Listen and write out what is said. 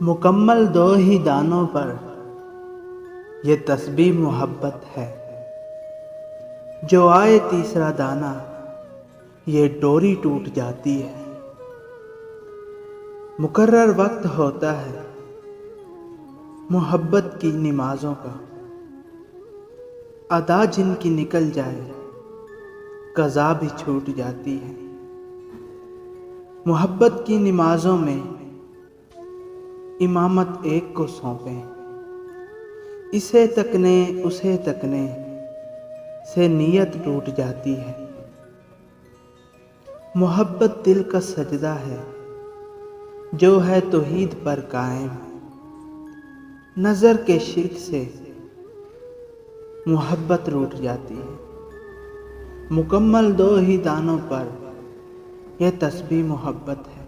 مکمل دو ہی دانوں پر یہ تسبیح محبت ہے، جو آئے تیسرا دانہ یہ ڈوری ٹوٹ جاتی ہے۔ مقرر وقت ہوتا ہے محبت کی نمازوں کا، ادا جن کی نکل جائے قضا بھی چھوٹ جاتی ہے۔ محبت کی نمازوں میں امامت ایک کو سونپیں، اسے تکنے اسے تکنے سے نیت ٹوٹ جاتی ہے۔ محبت دل کا سجدہ ہے جو ہے توحید پر قائم، نظر کے شرک سے محبت روٹ جاتی ہے۔ مکمل دو ہی دانوں پر یہ تسبیح محبت ہے۔